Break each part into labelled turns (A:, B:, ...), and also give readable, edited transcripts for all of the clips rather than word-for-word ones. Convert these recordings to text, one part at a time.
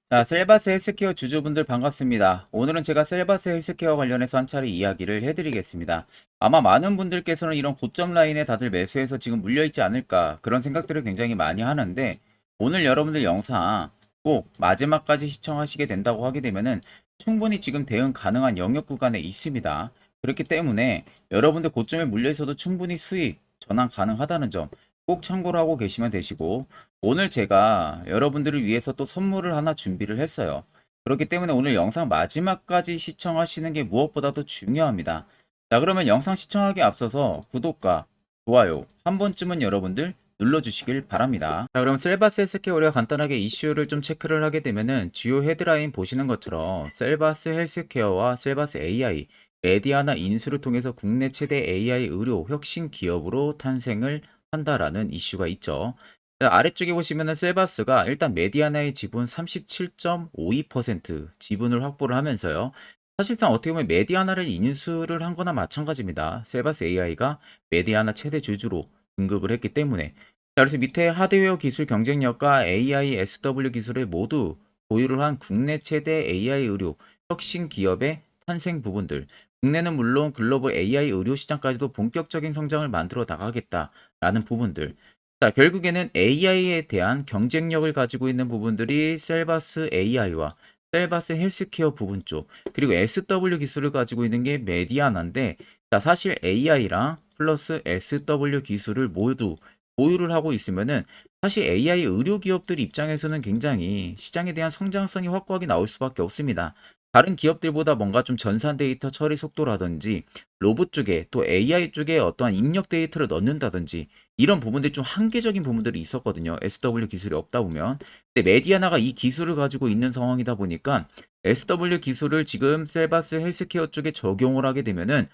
A: 자, 셀바스 헬스케어 주주분들 반갑습니다. 오늘은 제가 셀바스 헬스케어 관련해서 한 차례 이야기를 해드리겠습니다. 아마 많은 분들께서는 이런 고점 라인에 다들 매수해서 지금 물려있지 않을까 그런 생각들을 굉장히 많이 하는데 오늘 여러분들 영상 꼭 마지막까지 시청하시게 된다고 하게 되면은 충분히 지금 대응 가능한 영역 구간에 있습니다. 그렇기 때문에 여러분들 고점에 물려있어도 충분히 수익 전환 가능하다는 점 꼭 참고를 하고 계시면 되시고 오늘 제가 여러분들을 위해서 또 선물을 하나 준비를 했어요. 그렇기 때문에 오늘 영상 마지막까지 시청하시는 게 무엇보다도 중요합니다. 자, 그러면 영상 시청하기에 앞서서 구독과 좋아요 한 번쯤은 여러분들 눌러주시길 바랍니다. 자, 그럼 셀바스 헬스케어 우리가 간단하게 이슈를 좀 체크를 하게 되면은 주요 헤드라인 보시는 것처럼 셀바스 헬스케어와 셀바스 AI, 메디아나 인수를 통해서 국내 최대 AI 의료 혁신 기업으로 탄생을 한다라는 이슈가 있죠. 아래쪽에 보시면은 셀바스가 일단 메디아나의 지분 37.52% 지분을 확보를 하면서요. 사실상 어떻게 보면 메디아나를 인수를 한 거나 마찬가지입니다. 셀바스 AI가 메디아나 최대 주주로 등극을 했기 때문에. 자, 그래서 밑에 하드웨어 기술 경쟁력과 AI, SW 기술을 모두 보유를 한 국내 최대 AI 의료 혁신 기업의 탄생 부분들. 국내는 물론 글로벌 AI 의료 시장까지도 본격적인 성장을 만들어 나가겠다라는 부분들. 자, 결국에는 AI에 대한 경쟁력을 가지고 있는 부분들이 셀바스 AI와 셀바스 헬스케어 부분 쪽, 그리고 SW 기술을 가지고 있는 게 메디아나인데, 자, 사실 AI랑 플러스 SW 기술을 모두 보유를 하고 있으면은 사실 AI 의료 기업들 입장에서는 굉장히 시장에 대한 성장성이 확고하게 나올 수밖에 없습니다. 다른 기업들보다 뭔가 좀 전산 데이터 처리 속도라든지 로봇 쪽에 또 AI 쪽에 어떠한 입력 데이터를 넣는다든지 이런 부분들이 좀 한계적인 부분들이 있었거든요. SW 기술이 없다 보면. 근데 메디아나가 이 기술을 가지고 있는 상황이다 보니까 SW 기술을 지금 셀바스 헬스케어 쪽에 적용을 하게 되면은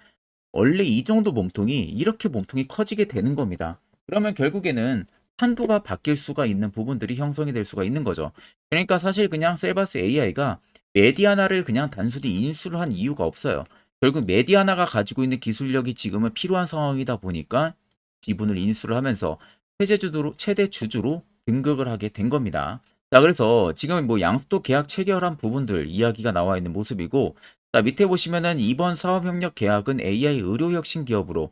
A: 원래 이 정도 몸통이 이렇게 몸통이 커지게 되는 겁니다. 그러면 결국에는 한도가 바뀔 수가 있는 부분들이 형성이 될 수가 있는 거죠. 그러니까 사실 그냥 셀바스 AI가 메디아나를 그냥 단순히 인수를 한 이유가 없어요. 결국 메디아나가 가지고 있는 기술력이 지금은 필요한 상황이다 보니까 지분을 인수를 하면서 최대 주주로 등극을 하게 된 겁니다. 자, 그래서 지금 뭐 양도 계약 체결한 부분들 이야기가 나와 있는 모습이고, 자, 밑에 보시면은 이번 사업협력 계약은 AI 의료혁신 기업으로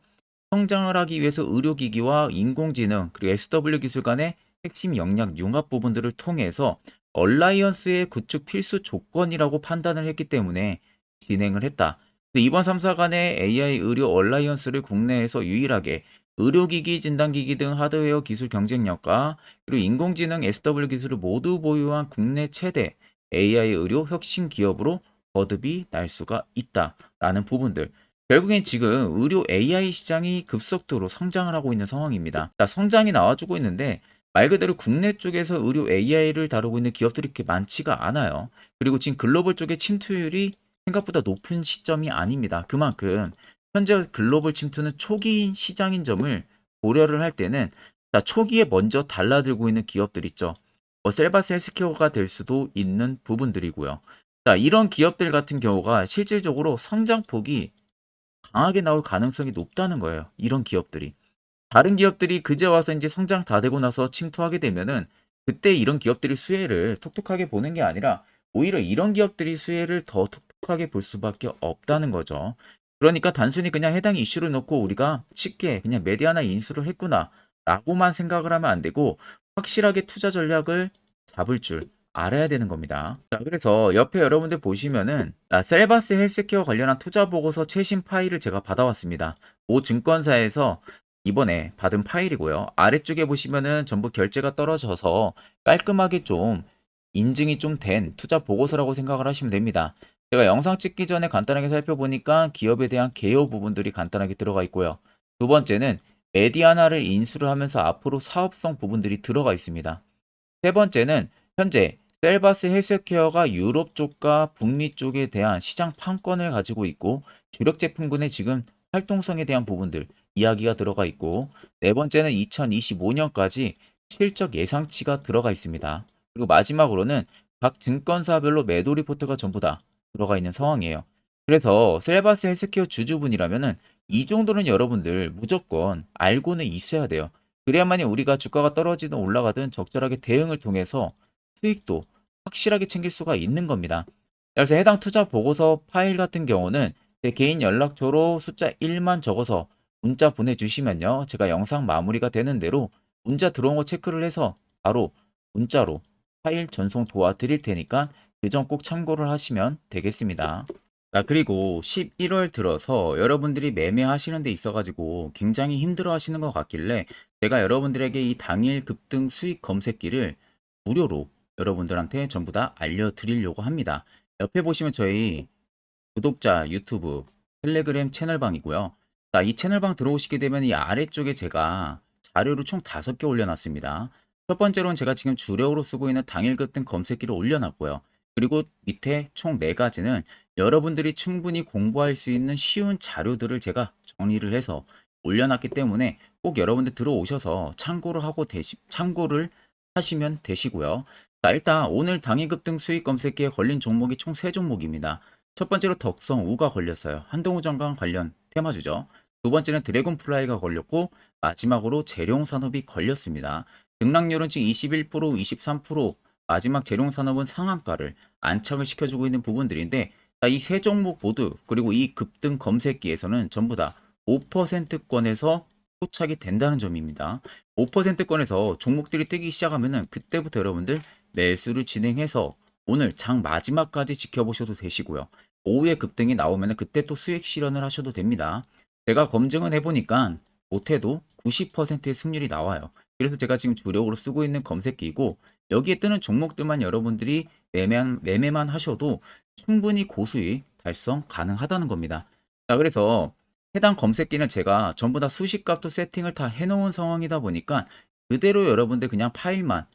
A: 성장을 하기 위해서 의료기기와 인공지능 그리고 SW 기술 간의 핵심 역량 융합 부분들을 통해서 얼라이언스의 구축 필수 조건이라고 판단을 했기 때문에 진행을 했다. 그래서 이번 3사 간의 AI 의료 얼라이언스를 국내에서 유일하게 의료기기, 진단기기 등 하드웨어 기술 경쟁력과 그리고 인공지능 SW 기술을 모두 보유한 국내 최대 AI 의료 혁신 기업으로 거듭이 날 수가 있다라는 부분들. 결국엔 지금 의료 AI 시장이 급속도로 성장을 하고 있는 상황입니다. 자, 성장이 나와주고 있는데 말 그대로 국내 쪽에서 의료 AI를 다루고 있는 기업들이 그렇게 많지가 않아요. 그리고 지금 글로벌 쪽의 침투율이 생각보다 높은 시점이 아닙니다. 그만큼 현재 글로벌 침투는 초기인 시장인 점을 고려를 할 때는 자, 초기에 먼저 달라들고 있는 기업들 있죠. 셀바스 헬스케어가 될 수도 있는 부분들이고요. 자, 이런 기업들 같은 경우가 실질적으로 성장폭이 강하게 나올 가능성이 높다는 거예요. 이런 기업들이. 다른 기업들이 그제 와서 이제 성장 다 되고 나서 침투하게 되면은 그때 이런 기업들이 수혜를 톡톡하게 보는 게 아니라 오히려 이런 기업들이 수혜를 더 톡톡하게 볼 수밖에 없다는 거죠. 그러니까 단순히 그냥 해당 이슈를 놓고 우리가 쉽게 그냥 메디아나 인수를 했구나 라고만 생각을 하면 안 되고 확실하게 투자 전략을 잡을 줄 알아야 되는 겁니다. 자, 그래서 옆에 여러분들 보시면은 셀바스 헬스케어 관련한 투자 보고서 최신 파일을 제가 받아왔습니다. 모 증권사에서 이번에 받은 파일이고요. 아래쪽에 보시면은 전부 결제가 떨어져서 깔끔하게 좀 인증이 좀 된 투자 보고서라고 생각을 하시면 됩니다. 제가 영상 찍기 전에 간단하게 살펴보니까 기업에 대한 개요 부분들이 간단하게 들어가 있고요. 두 번째는 메디아나를 인수를 하면서 앞으로 사업성 부분들이 들어가 있습니다. 세 번째는 현재 셀바스 헬스케어가 유럽 쪽과 북미 쪽에 대한 시장 판권을 가지고 있고 주력 제품군의 지금 활동성에 대한 부분들 이야기가 들어가 있고 네 번째는 2025년까지 실적 예상치가 들어가 있습니다. 그리고 마지막으로는 각 증권사별로 매도 리포트가 전부 다 들어가 있는 상황이에요. 그래서 셀바스 헬스케어 주주분이라면은 이 정도는 여러분들 무조건 알고는 있어야 돼요. 그래야만이 우리가 주가가 떨어지든 올라가든 적절하게 대응을 통해서 수익도 확실하게 챙길 수가 있는 겁니다. 그래서 해당 투자 보고서 파일 같은 경우는 제 개인 연락처로 숫자 1만 적어서 문자 보내주시면요. 제가 영상 마무리가 되는 대로 문자 들어온 거 체크를 해서 바로 문자로 파일 전송 도와드릴 테니까 그 점 꼭 참고를 하시면 되겠습니다. 그리고 11월 들어서 여러분들이 매매하시는 데 있어가지고 굉장히 힘들어 하시는 것 같길래 제가 여러분들에게 이 당일 급등 수익 검색기를 무료로 여러분들한테 전부 다 알려드리려고 합니다. 옆에 보시면 저희 구독자 유튜브 텔레그램 채널방이고요. 자, 이 채널방 들어오시게 되면 이 아래쪽에 제가 자료를 총 5개 올려놨습니다. 첫 번째로는 제가 지금 주력으로 쓰고 있는 당일 급등 검색기를 올려놨고요. 그리고 밑에 총 4가지는 여러분들이 충분히 공부할 수 있는 쉬운 자료들을 제가 정리를 해서 올려놨기 때문에 꼭 여러분들 들어오셔서 참고를 하시면 되시고요. 자, 일단 오늘 당일 급등 수익 검색기에 걸린 종목이 총 3종목입니다. 첫 번째로 덕성우가 걸렸어요. 한동우전강 관련 테마주죠. 두 번째는 드래곤플라이가 걸렸고 마지막으로 재룡산업이 걸렸습니다. 등락률은 지금 21%, 23%, 마지막 재룡산업은 상한가를 안착을 시켜주고 있는 부분들인데 이 세 종목 모두 그리고 이 급등 검색기에서는 전부 다 5%권에서 포착이 된다는 점입니다. 5%권에서 종목들이 뜨기 시작하면은 그때부터 여러분들 매수를 진행해서 오늘 장 마지막까지 지켜보셔도 되시고요. 오후에 급등이 나오면 그때 또 수익 실현을 하셔도 됩니다. 제가 검증을 해보니까 못해도 90%의 승률이 나와요. 그래서 제가 지금 주력으로 쓰고 있는 검색기이고 여기에 뜨는 종목들만 여러분들이 매매만 하셔도 충분히 고수익 달성 가능하다는 겁니다. 자, 그래서 해당 검색기는 제가 전부 다 수식값도 세팅을 다 해놓은 상황이다 보니까 그대로 여러분들 그냥 파일만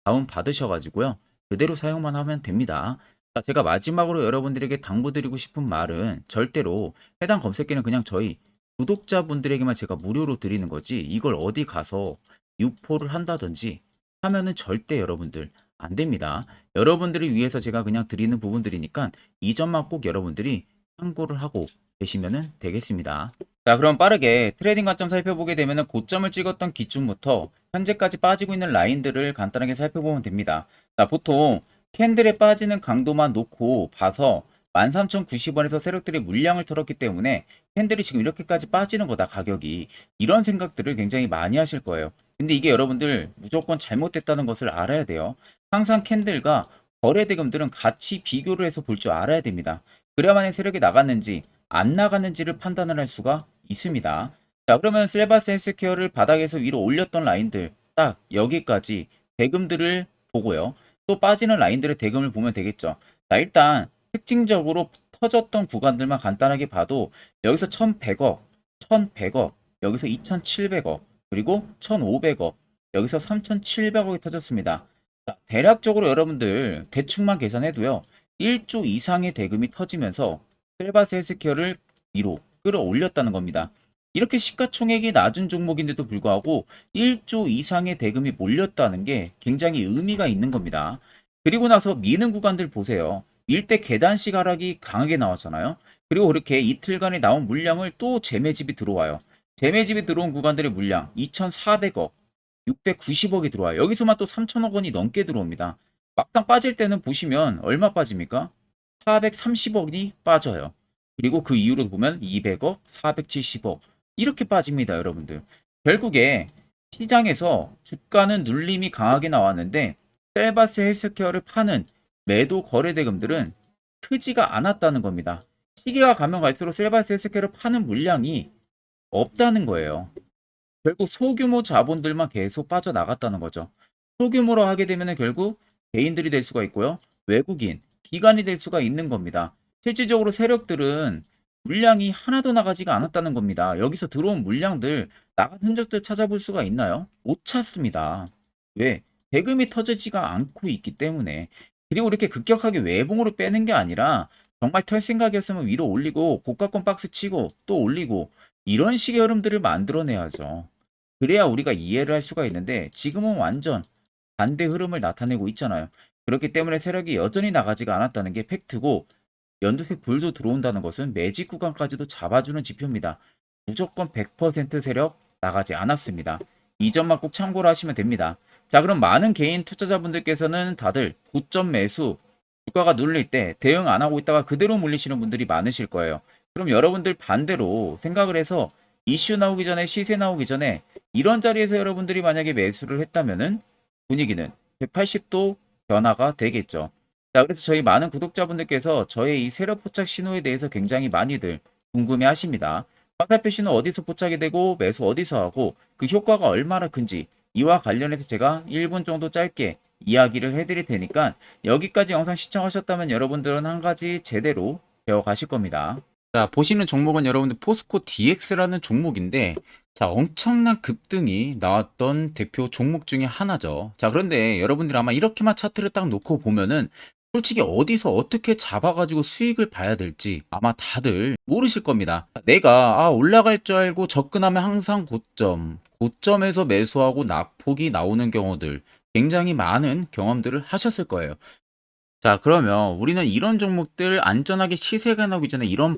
A: 다운 받으셔가지고요. 그대로 사용만 하면 됩니다. 자, 제가 마지막으로 여러분들에게 당부드리고 싶은 말은 절대로 해당 검색기는 그냥 저희 구독자분들에게만 제가 무료로 드리는 거지 이걸 어디 가서 유포를 한다든지 하면은 절대 여러분들 안 됩니다. 여러분들을 위해서 제가 그냥 드리는 부분들이니까 이 점만 꼭 여러분들이 참고를 하고 계시면 되겠습니다. 자, 그럼 빠르게 트레이딩 관점 살펴보게 되면 고점을 찍었던 기준부터 현재까지 빠지고 있는 라인들을 간단하게 살펴보면 됩니다. 자, 보통 캔들에 빠지는 강도만 놓고 봐서 13,090원에서 세력들이 물량을 털었기 때문에 캔들이 지금 이렇게까지 빠지는 거다 가격이 이런 생각들을 굉장히 많이 하실 거예요. 근데 이게 여러분들 무조건 잘못됐다는 것을 알아야 돼요. 항상 캔들과 거래대금들은 같이 비교를 해서 볼 줄 알아야 됩니다. 그래야만 세력이 나갔는지 안 나갔는지를 판단을 할 수가 있습니다. 자, 그러면 셀바스 헬스케어를 바닥에서 위로 올렸던 라인들 딱 여기까지 대금들을 보고요. 또 빠지는 라인들의 대금을 보면 되겠죠. 자, 일단 특징적으로 터졌던 구간들만 간단하게 봐도 여기서 1100억, 1100억, 여기서 2700억, 그리고 1500억, 여기서 3700억이 터졌습니다. 자, 대략적으로 여러분들 대충만 계산해도요. 1조 이상의 대금이 터지면서 셀바스 헬스케어를 위로 끌어올렸다는 겁니다. 이렇게 시가총액이 낮은 종목인데도 불구하고 1조 이상의 대금이 몰렸다는 게 굉장히 의미가 있는 겁니다. 그리고 나서 미는 구간들 보세요. 밀 때 계단식 하락이 강하게 나왔잖아요. 그리고 그렇게 이틀간에 나온 물량을 또 재매집이 들어와요. 재매집이 들어온 구간들의 물량 2,400억, 690억이 들어와요. 여기서만 또 3천억 원이 넘게 들어옵니다. 막상 빠질 때는 보시면 얼마 빠집니까? 430억이 빠져요. 그리고 그 이후로 보면 200억, 470억 이렇게 빠집니다, 여러분들. 결국에 시장에서 주가는 눌림이 강하게 나왔는데 셀바스 헬스케어를 파는 매도 거래 대금들은 크지가 않았다는 겁니다. 시기가 가면 갈수록 셀바스 헬스케어를 파는 물량이 없다는 거예요. 결국 소규모 자본들만 계속 빠져나갔다는 거죠. 소규모로 하게 되면 결국 개인들이 될 수가 있고요. 외국인, 기관이 될 수가 있는 겁니다. 실질적으로 세력들은 물량이 하나도 나가지가 않았다는 겁니다. 여기서 들어온 물량들 나간 흔적들 찾아볼 수가 있나요? 못 찾습니다. 왜? 대금이 터지지가 않고 있기 때문에. 그리고 이렇게 급격하게 외봉으로 빼는 게 아니라 정말 털 생각이었으면 위로 올리고 고가권 박스 치고 또 올리고 이런 식의 흐름들을 만들어내야죠. 그래야 우리가 이해를 할 수가 있는데 지금은 완전 반대 흐름을 나타내고 있잖아요. 그렇기 때문에 세력이 여전히 나가지가 않았다는 게 팩트고 연두색 불도 들어온다는 것은 매직 구간까지도 잡아주는 지표입니다. 무조건 100% 세력 나가지 않았습니다. 이 점만 꼭 참고를 하시면 됩니다. 자, 그럼 많은 개인 투자자분들께서는 다들 고점 매수, 주가가 눌릴 때 대응 안 하고 있다가 그대로 물리시는 분들이 많으실 거예요. 그럼 여러분들 반대로 생각을 해서 이슈 나오기 전에, 시세 나오기 전에 이런 자리에서 여러분들이 만약에 매수를 했다면은 분위기는 180도 변화가 되겠죠. 자, 그래서 저희 많은 구독자분들께서 저의 이 세력 포착 신호에 대해서 굉장히 많이들 궁금해 하십니다. 화살표 신호 어디서 포착이 되고 매수 어디서 하고 그 효과가 얼마나 큰지 이와 관련해서 제가 1분 정도 짧게 이야기를 해드릴 테니까 여기까지 영상 시청하셨다면 여러분들은 한 가지 제대로 배워가실 겁니다. 자, 보시는 종목은 여러분들 포스코 DX라는 종목인데, 자, 엄청난 급등이 나왔던 대표 종목 중에 하나죠. 자, 그런데 여러분들이 아마 이렇게만 차트를 딱 놓고 보면은 솔직히 어디서 어떻게 잡아가지고 수익을 봐야 될지 아마 다들 모르실 겁니다. 내가 올라갈 줄 알고 접근하면 항상 고점에서 매수하고 낙폭이 나오는 경우들 굉장히 많은 경험들을 하셨을 거예요. 자, 그러면 우리는 이런 종목들 안전하게 시세가 나오기 전에 이런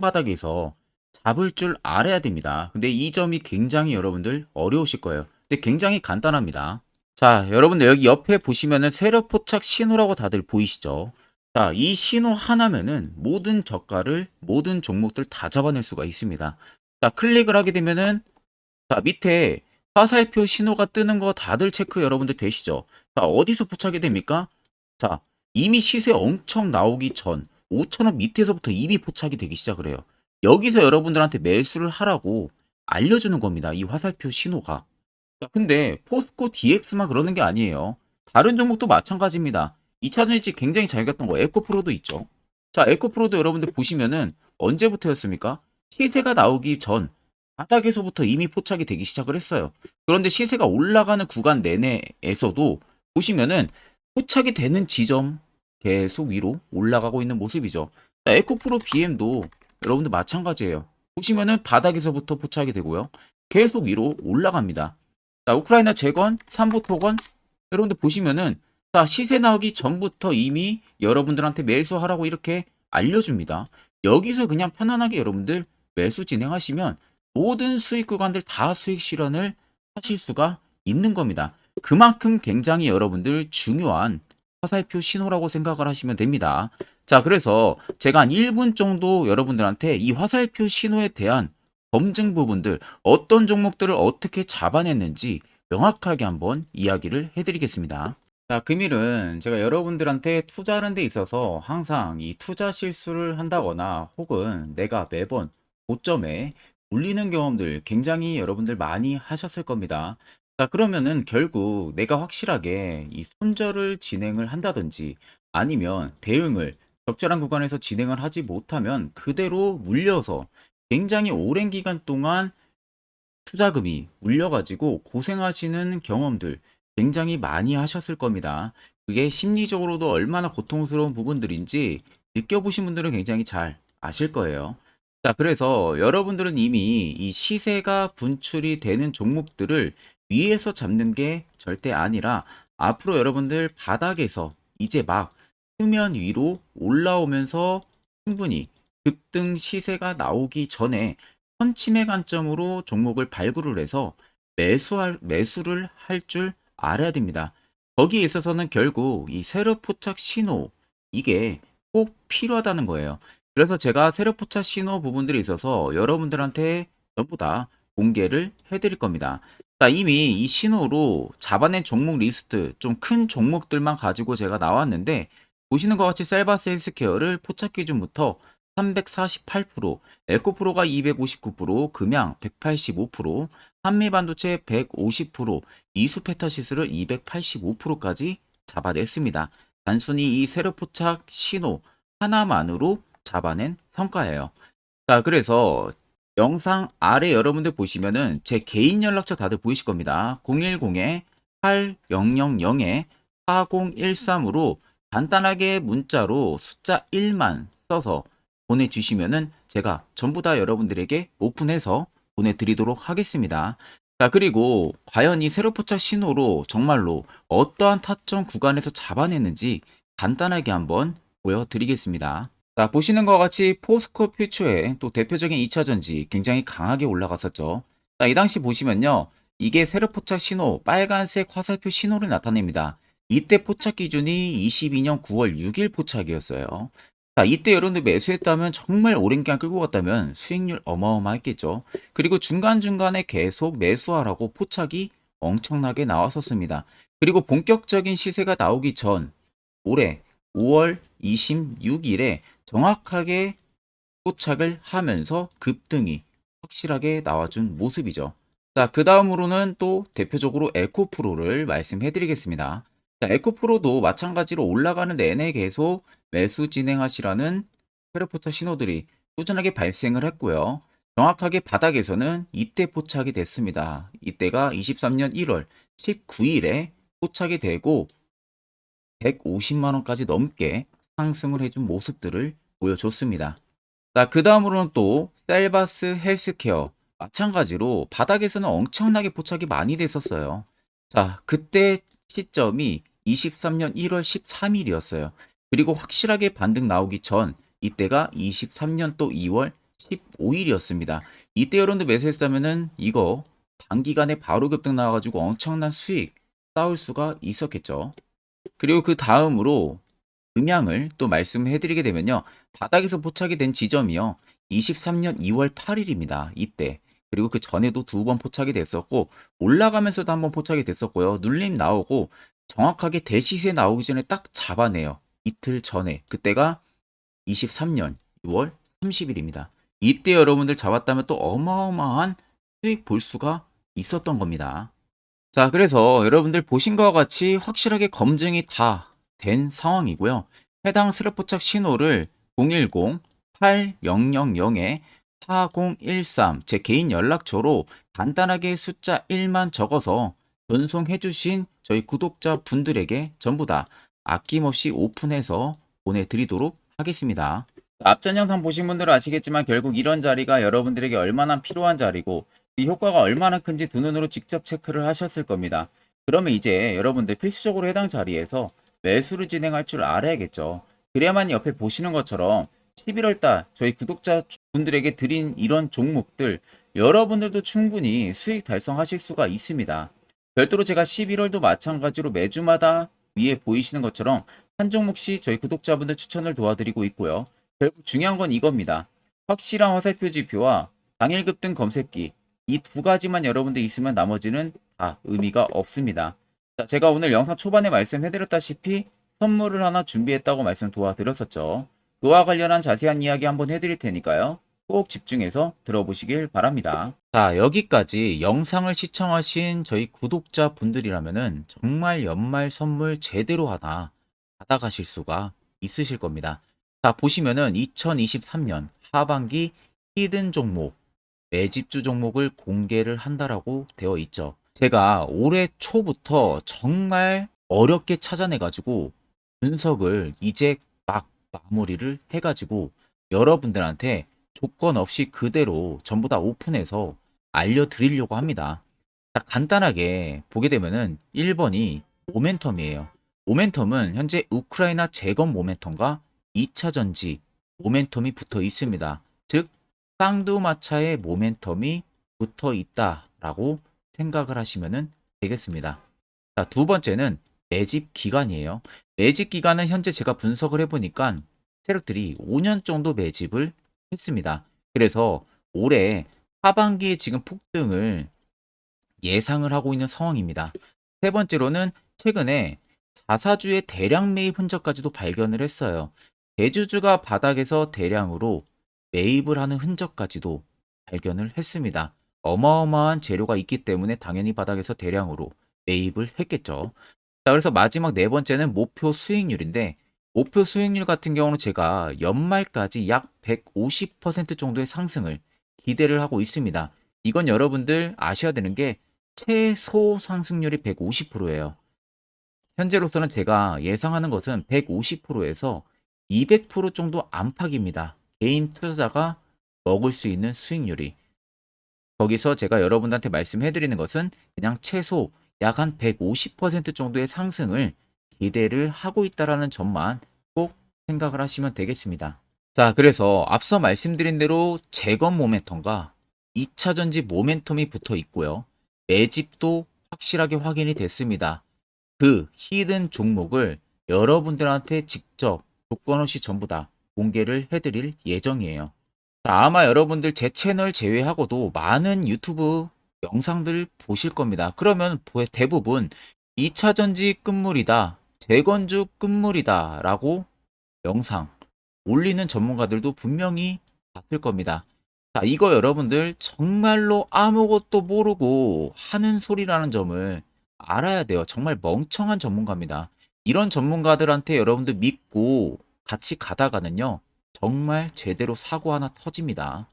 A: 바닥에서 잡을 줄 알아야 됩니다. 근데 이 점이 굉장히 여러분들 어려우실 거예요. 근데 굉장히 간단합니다. 자, 여러분들 여기 옆에 보시면은 세력 포착 신호라고 다들 보이시죠? 자, 이 신호 하나면은 모든 저가를, 모든 종목들 다 잡아낼 수가 있습니다. 자, 클릭을 하게 되면은 자, 밑에 화살표 신호가 뜨는 거 다들 체크 여러분들 되시죠? 자, 어디서 포착이 됩니까? 자, 이미 시세 엄청 나오기 전 5,000원 밑에서부터 이미 포착이 되기 시작을 해요. 여기서 여러분들한테 매수를 하라고 알려주는 겁니다. 이 화살표 신호가. 자, 근데 포스코 DX만 그러는 게 아니에요. 다른 종목도 마찬가지입니다. 2차 전지 굉장히 잘 갔던 거 에코프로도 있죠. 자, 에코프로도 여러분들 보시면은 언제부터였습니까? 시세가 나오기 전 바닥에서부터 이미 포착이 되기 시작을 했어요. 그런데 시세가 올라가는 구간 내내에서도 보시면은 포착이 되는 지점 계속 위로 올라가고 있는 모습이죠. 자, 에코프로 BM도 여러분들 마찬가지예요. 보시면은 바닥에서부터 포착이 되고요. 계속 위로 올라갑니다. 자, 우크라이나 재건, 삼부 토건 여러분들 보시면은 자, 시세 나오기 전부터 이미 여러분들한테 매수하라고 이렇게 알려줍니다. 여기서 그냥 편안하게 여러분들 매수 진행하시면 모든 수익 구간들 다 수익 실현을 하실 수가 있는 겁니다. 그만큼 굉장히 여러분들 중요한 화살표 신호라고 생각을 하시면 됩니다. 자, 그래서 제가 한 1분 정도 여러분들한테 이 화살표 신호에 대한 검증 부분들, 어떤 종목들을 어떻게 잡아냈는지 명확하게 한번 이야기를 해드리겠습니다. 자, 금일은 제가 여러분들한테 투자하는 데 있어서 항상 이 투자 실수를 한다거나 혹은 내가 매번 고점에 물리는 경험들 굉장히 여러분들 많이 하셨을 겁니다. 자, 그러면은 결국 내가 확실하게 이 손절을 진행을 한다든지 아니면 대응을 적절한 구간에서 진행을 하지 못하면 그대로 물려서 굉장히 오랜 기간 동안 투자금이 물려가지고 고생하시는 경험들 굉장히 많이 하셨을 겁니다. 그게 심리적으로도 얼마나 고통스러운 부분들인지 느껴보신 분들은 굉장히 잘 아실 거예요. 자, 그래서 여러분들은 이미 이 시세가 분출이 되는 종목들을 위에서 잡는 게 절대 아니라 앞으로 여러분들 바닥에서 이제 막 수면 위로 올라오면서 충분히 급등 시세가 나오기 전에 선침의 관점으로 종목을 발굴을 해서 매수를 할 줄 알아야 됩니다. 거기에 있어서는 결국 이 세력 포착 신호 이게 꼭 필요하다는 거예요. 그래서 제가 세력 포착 신호 부분들이 있어서 여러분들한테 전부 다 공개를 해드릴 겁니다. 자, 이미 이 신호로 잡아낸 종목 리스트 좀 큰 종목들만 가지고 제가 나왔는데 보시는 것 같이 셀바스 헬스케어를 포착 기준부터 348%, 에코프로가 259%, 금양 185%, 한미반도체 150%, 이수페타시스를 285%까지 잡아냈습니다. 단순히 이 세력 포착 신호 하나만으로 잡아낸 성과예요. 자, 그래서 영상 아래 여러분들 보시면은 제 개인 연락처 다들 보이실 겁니다. 010-8013-4013으로 간단하게 문자로 숫자 1만 써서 보내주시면은 제가 전부 다 여러분들에게 오픈해서 보내드리도록 하겠습니다. 자, 그리고 과연 이 세력 포착 신호로 정말로 어떠한 타점 구간에서 잡아냈는지 간단하게 한번 보여드리겠습니다. 자, 보시는 것과 같이 포스코 퓨처의 또 대표적인 2차 전지 굉장히 강하게 올라갔었죠. 자, 이 당시 보시면요. 이게 세로 포착 신호, 빨간색 화살표 신호를 나타냅니다. 이때 포착 기준이 22년 9월 6일 포착이었어요. 자, 이때 여러분들 매수했다면 정말 오랜 기간 끌고 갔다면 수익률 어마어마했겠죠. 그리고 중간중간에 계속 매수하라고 포착이 엄청나게 나왔었습니다. 그리고 본격적인 시세가 나오기 전 올해 5월 26일에 정확하게 포착을 하면서 급등이 확실하게 나와준 모습이죠. 자, 그 다음으로는 또 대표적으로 에코프로를 말씀해 드리겠습니다. 자, 에코프로도 마찬가지로 올라가는 내내 계속 매수 진행하시라는 페르포차 신호들이 꾸준하게 발생을 했고요. 정확하게 바닥에서는 이때 포착이 됐습니다. 이때가 23년 1월 19일에 포착이 되고 150만 원까지 넘게 상승을 해준 모습들을 보여줬습니다. 자, 그 다음으로는 또 셀바스 헬스케어 마찬가지로 바닥에서는 엄청나게 포착이 많이 됐었어요. 자, 그때 시점이 23년 1월 13일이었어요. 그리고 확실하게 반등 나오기 전 이때가 23년 또 2월 15일이었습니다. 이때 여러분들 매수했다면은 이거 단기간에 바로 급등 나와가지고 엄청난 수익 쌓을 수가 있었겠죠. 그리고 그 다음으로 음향을 또 말씀해 드리게 되면요. 바닥에서 포착이 된 지점이요. 23년 2월 8일입니다. 이때. 그리고 그 전에도 두 번 포착이 됐었고 올라가면서도 한번 포착이 됐었고요. 눌림 나오고 정확하게 대시세 나오기 전에 딱 잡아내요. 이틀 전에. 그때가 23년 6월 30일입니다. 이때 여러분들 잡았다면 또 어마어마한 수익 볼 수가 있었던 겁니다. 자, 그래서 여러분들 보신 것과 같이 확실하게 검증이 다 된 상황이고요. 해당 스랩 포착 신호를 010-8000-4013 제 개인 연락처로 간단하게 숫자 1만 적어서 전송해 주신 저희 구독자 분들에게 전부 다 아낌없이 오픈해서 보내드리도록 하겠습니다. 앞전 영상 보신 분들은 아시겠지만 결국 이런 자리가 여러분들에게 얼마나 필요한 자리고 이 효과가 얼마나 큰지 두 눈으로 직접 체크를 하셨을 겁니다. 그러면 이제 여러분들 필수적으로 해당 자리에서 매수를 진행할 줄 알아야겠죠. 그래야만 옆에 보시는 것처럼 11월달 저희 구독자 분들에게 드린 이런 종목들 여러분들도 충분히 수익 달성하실 수가 있습니다. 별도로 제가 11월도 마찬가지로 매주마다 위에 보이시는 것처럼 한 종목씩 저희 구독자분들 추천을 도와드리고 있고요. 결국 중요한 건 이겁니다. 확실한 화살표 지표와 당일 급등 검색기 이 두 가지만 여러분들 있으면 나머지는 다 의미가 없습니다. 자, 제가 오늘 영상 초반에 말씀해드렸다시피 선물을 하나 준비했다고 말씀 도와드렸었죠. 그와 관련한 자세한 이야기 한번 해드릴 테니까요. 꼭 집중해서 들어보시길 바랍니다. 자, 여기까지 영상을 시청하신 저희 구독자 분들이라면은 정말 연말 선물 제대로 하나 받아가실 수가 있으실 겁니다. 자, 보시면은 2023년 하반기 히든 종목, 매집주 종목을 공개를 한다라고 되어 있죠. 제가 올해 초부터 정말 어렵게 찾아내가지고 분석을 이제 막 마무리를 해가지고 여러분들한테 조건 없이 그대로 전부 다 오픈해서 알려드리려고 합니다. 자, 간단하게 보게 되면은 1번이 모멘텀이에요. 모멘텀은 현재 우크라이나 재건 모멘텀과 2차 전지 모멘텀이 붙어 있습니다. 즉 쌍두마차의 모멘텀이 붙어 있다라고 생각을 하시면 되겠습니다. 자, 두 번째는 매집 기간이에요. 매집 기간은 현재 제가 분석을 해보니까 세력들이 5년 정도 매집을 했습니다. 그래서 올해 하반기에 지금 폭등을 예상을 하고 있는 상황입니다. 세 번째로는 최근에 자사주의 대량 매입 흔적까지도 발견을 했어요. 대주주가 바닥에서 대량으로 매입을 하는 흔적까지도 발견을 했습니다. 어마어마한 재료가 있기 때문에 당연히 바닥에서 대량으로 매입을 했겠죠. 자, 그래서 마지막 네 번째는 목표 수익률인데 목표 수익률 같은 경우는 제가 연말까지 약 150% 정도의 상승을 기대를 하고 있습니다. 이건 여러분들 아셔야 되는 게 최소 상승률이 150%예요. 현재로서는 제가 예상하는 것은 150%에서 200% 정도 안팎입니다. 개인 투자자가 먹을 수 있는 수익률이. 거기서 제가 여러분한테 말씀해 드리는 것은 그냥 최소 약 한 150% 정도의 상승을 기대를 하고 있다라는 점만 꼭 생각을 하시면 되겠습니다. 자, 그래서 앞서 말씀드린 대로 재건 모멘텀과 2차 전지 모멘텀이 붙어 있고요. 매집도 확실하게 확인이 됐습니다. 그 히든 종목을 여러분들한테 직접 조건 없이 전부 다 공개를 해드릴 예정이에요. 자, 아마 여러분들 제 채널 제외하고도 많은 유튜브 영상들 보실 겁니다. 그러면 대부분 2차 전지 끝물이다, 재건주 끝물이다 라고 영상 올리는 전문가들도 분명히 봤을 겁니다. 자, 이거 여러분들 정말로 아무것도 모르고 하는 소리라는 점을 알아야 돼요. 정말 멍청한 전문가입니다. 이런 전문가들한테 여러분들 믿고 같이 가다가는요, 정말 제대로 사고 하나 터집니다.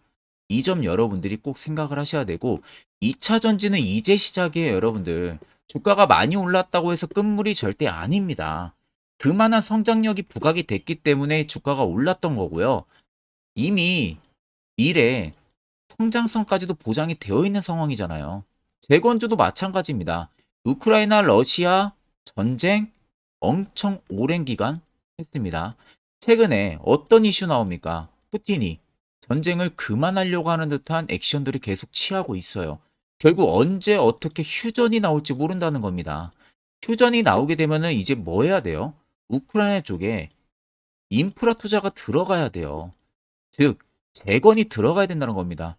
A: 이 점 여러분들이 꼭 생각을 하셔야 되고, 2차 전지는 이제 시작이에요, 여러분들. 주가가 많이 올랐다고 해서 끝물이 절대 아닙니다. 그만한 성장력이 부각이 됐기 때문에 주가가 올랐던 거고요. 이미 미래 성장성까지도 보장이 되어 있는 상황이잖아요. 재건주도 마찬가지입니다. 우크라이나 러시아 전쟁 엄청 오랜 기간 했습니다. 최근에 어떤 이슈 나옵니까? 푸틴이 전쟁을 그만하려고 하는 듯한 액션들을 계속 취하고 있어요. 결국 언제 어떻게 휴전이 나올지 모른다는 겁니다. 휴전이 나오게 되면은 이제 뭐 해야 돼요? 우크라이나 쪽에 인프라 투자가 들어가야 돼요. 즉, 재건이 들어가야 된다는 겁니다.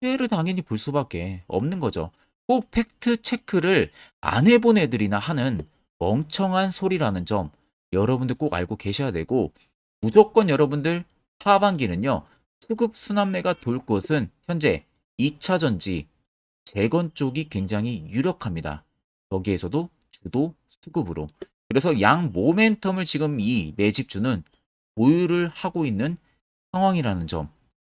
A: 피해를 당연히 볼 수밖에 없는 거죠. 꼭 팩트 체크를 안 해본 애들이나 하는 멍청한 소리라는 점 여러분들 꼭 알고 계셔야 되고, 무조건 여러분들 하반기는요, 수급 순환매가 돌 곳은 현재 2차 전지, 재건 쪽이 굉장히 유력합니다. 거기에서도 주도 수급으로. 그래서 양 모멘텀을 지금 이 매집주는 보유를 하고 있는 상황이라는 점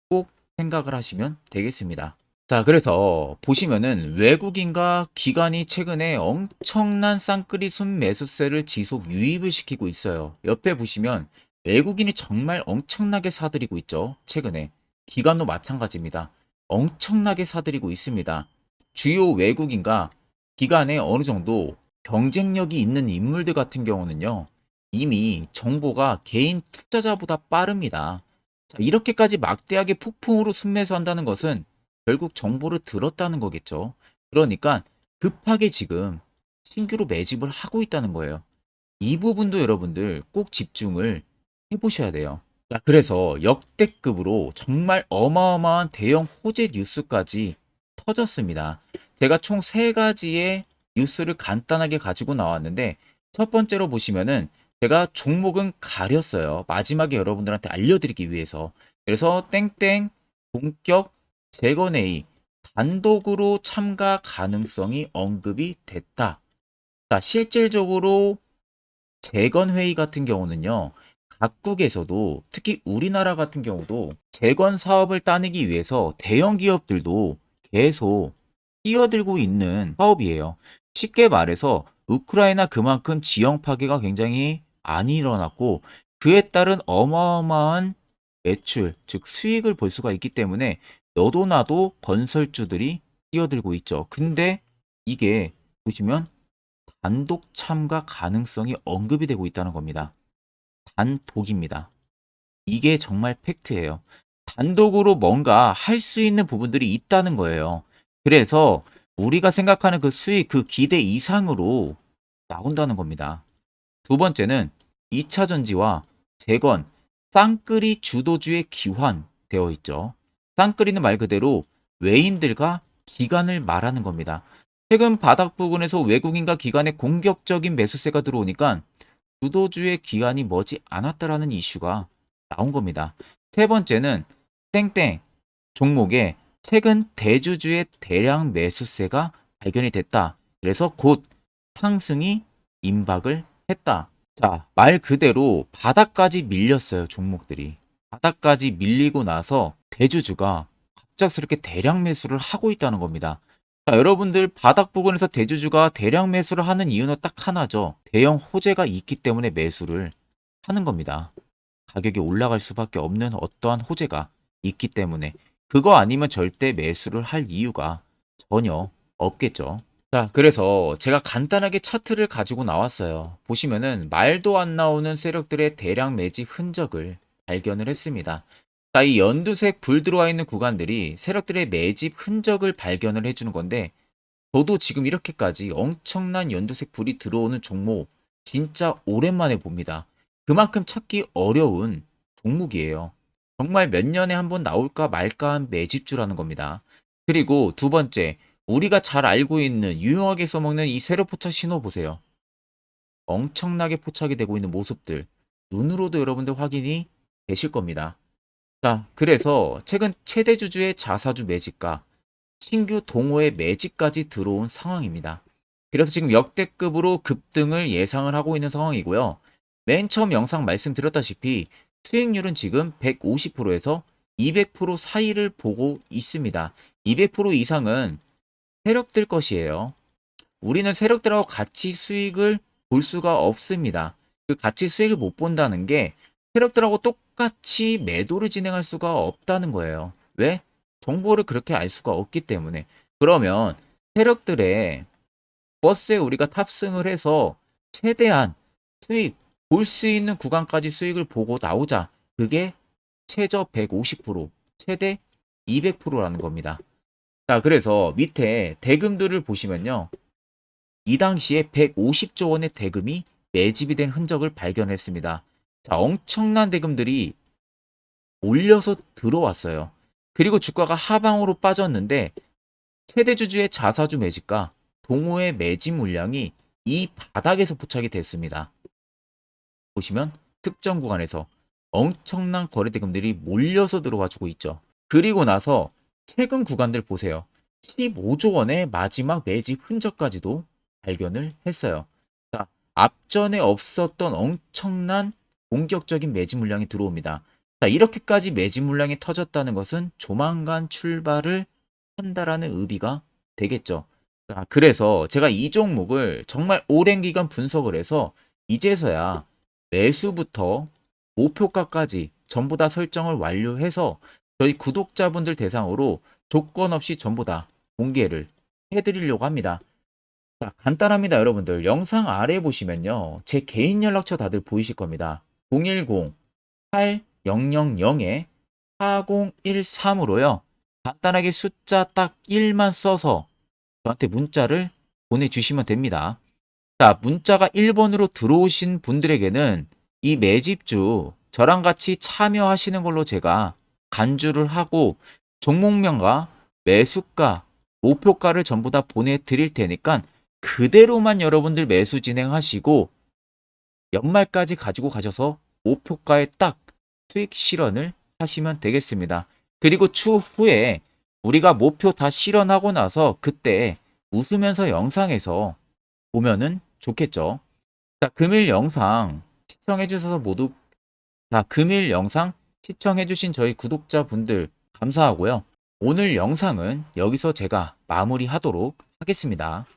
A: 꼭 생각을 하시면 되겠습니다. 자, 그래서 보시면은 외국인과 기관이 최근에 엄청난 쌍끌이 순매수세를 지속 유입을 시키고 있어요. 옆에 보시면 외국인이 정말 엄청나게 사들이고 있죠. 최근에. 기관도 마찬가지입니다. 엄청나게 사들이고 있습니다. 주요 외국인과 기관에 어느 정도 경쟁력이 있는 인물들 같은 경우는요, 이미 정보가 개인 투자자보다 빠릅니다. 자, 이렇게까지 막대하게 폭풍으로 순매수한다는 것은 결국 정보를 들었다는 거겠죠. 그러니까 급하게 지금 신규로 매집을 하고 있다는 거예요. 이 부분도 여러분들 꼭 집중을 해보셔야 돼요. 자, 그래서 역대급으로 정말 어마어마한 대형 호재 뉴스까지 터졌습니다. 제가 총 3가지의 뉴스를 간단하게 가지고 나왔는데, 첫 번째로 보시면은 제가 종목은 가렸어요. 마지막에 여러분들한테 알려드리기 위해서. 그래서 땡땡 본격 재건회의 단독으로 참가 가능성이 언급이 됐다. 자, 실질적으로 재건회의 같은 경우는요, 각국에서도 특히 우리나라 같은 경우도 재건 사업을 따내기 위해서 대형 기업들도 계속 뛰어들고 있는 사업이에요. 쉽게 말해서 우크라이나 그만큼 지형 파괴가 굉장히 많이 일어났고, 그에 따른 어마어마한 매출, 즉 수익을 볼 수가 있기 때문에 너도 나도 건설주들이 뛰어들고 있죠. 근데 이게 보시면 단독 참가 가능성이 언급이 되고 있다는 겁니다. 단독입니다. 이게 정말 팩트예요. 단독으로 뭔가 할 수 있는 부분들이 있다는 거예요. 그래서 우리가 생각하는 그 수익, 그 기대 이상으로 나온다는 겁니다. 두 번째는 2차 전지와 재건, 쌍끌이 주도주의 기환되어 있죠. 쌍끌이는 말 그대로 외인들과 기관을 말하는 겁니다. 최근 바닥 부근에서 외국인과 기관의 공격적인 매수세가 들어오니까 주도주의 기관이 머지 않았다라는 이슈가 나온 겁니다. 세 번째는 땡땡 종목에 최근 대주주의 대량 매수세가 발견이 됐다. 그래서 곧 상승이 임박을 했다. 자, 말 그대로 바닥까지 밀렸어요, 종목들이. 바닥까지 밀리고 나서 대주주가 갑작스럽게 대량 매수를 하고 있다는 겁니다. 자, 여러분들 바닥 부근에서 대주주가 대량 매수를 하는 이유는 딱 하나죠. 대형 호재가 있기 때문에 매수를 하는 겁니다. 가격이 올라갈 수밖에 없는 어떠한 호재가 있기 때문에. 그거 아니면 절대 매수를 할 이유가 전혀 없겠죠. 자, 그래서 제가 간단하게 차트를 가지고 나왔어요. 보시면은 말도 안 나오는 세력들의 대량 매집 흔적을 발견을 했습니다. 자, 이 연두색 불 들어와 있는 구간들이 세력들의 매집 흔적을 발견을 해주는 건데, 저도 지금 이렇게까지 엄청난 연두색 불이 들어오는 종목 진짜 오랜만에 봅니다. 그만큼 찾기 어려운 종목이에요. 정말 몇 년에 한 번 나올까 말까 한 매집주라는 겁니다. 그리고 두 번째, 우리가 잘 알고 있는 유용하게 써먹는 이 세로 포착 신호 보세요. 엄청나게 포착이 되고 있는 모습들 눈으로도 여러분들 확인이 되실 겁니다. 자, 그래서 최근 최대 주주의 자사주 매집과 신규 동호회 매집까지 들어온 상황입니다. 그래서 지금 역대급으로 급등을 예상을 하고 있는 상황이고요. 맨 처음 영상 말씀드렸다시피 수익률은 지금 150%에서 200% 사이를 보고 있습니다. 200% 이상은 세력들 것이에요. 우리는 세력들하고 같이 수익을 볼 수가 없습니다. 그 같이 수익을 못 본다는 게 세력들하고 똑같이 매도를 진행할 수가 없다는 거예요. 왜? 정보를 그렇게 알 수가 없기 때문에. 그러면 세력들의 버스에 우리가 탑승을 해서 최대한 수익 볼 수 있는 구간까지 수익을 보고 나오자. 그게 최저 150%, 최대 200%라는 겁니다. 자, 그래서 밑에 대금들을 보시면요. 이 당시에 150조 원의 대금이 매집이 된 흔적을 발견했습니다. 자, 엄청난 대금들이 올려서 들어왔어요. 그리고 주가가 하방으로 빠졌는데 최대 주주의 자사주 매집과 동호회 매집 물량이 이 바닥에서 포착이 됐습니다. 보시면 특정 구간에서 엄청난 거래 대금들이 몰려서 들어와 주고 있죠. 그리고 나서 최근 구간들 보세요. 15조 원의 마지막 매집 흔적까지도 발견을 했어요. 자, 앞전에 없었던 엄청난 공격적인 매집 물량이 들어옵니다. 자, 이렇게까지 매집 물량이 터졌다는 것은 조만간 출발을 한다라는 의미가 되겠죠. 자, 그래서 제가 이 종목을 정말 오랜 기간 분석을 해서 이제서야 매수부터 목표가까지 전부 다 설정을 완료해서 저희 구독자분들 대상으로 조건 없이 전부 다 공개를 해드리려고 합니다. 자, 간단합니다, 여러분들. 영상 아래 보시면요. 제 개인 연락처 다들 보이실 겁니다. 010-8013-4013으로요. 간단하게 숫자 딱 1만 써서 저한테 문자를 보내주시면 됩니다. 자, 문자가 1번으로 들어오신 분들에게는 이 매집주 저랑 같이 참여하시는 걸로 제가 간주를 하고 종목명과 매수가, 목표가를 전부 다 보내드릴 테니까 그대로만 여러분들 매수 진행하시고 연말까지 가지고 가셔서 목표가에 딱 수익 실현을 하시면 되겠습니다. 그리고 추후에 우리가 목표 다 실현하고 나서 그때 웃으면서 영상에서 보면은 좋겠죠. 자, 금일 영상 시청해주셔서 모두 금일 영상 시청해주신 저희 구독자분들 감사하고요. 오늘 영상은 여기서 제가 마무리하도록 하겠습니다.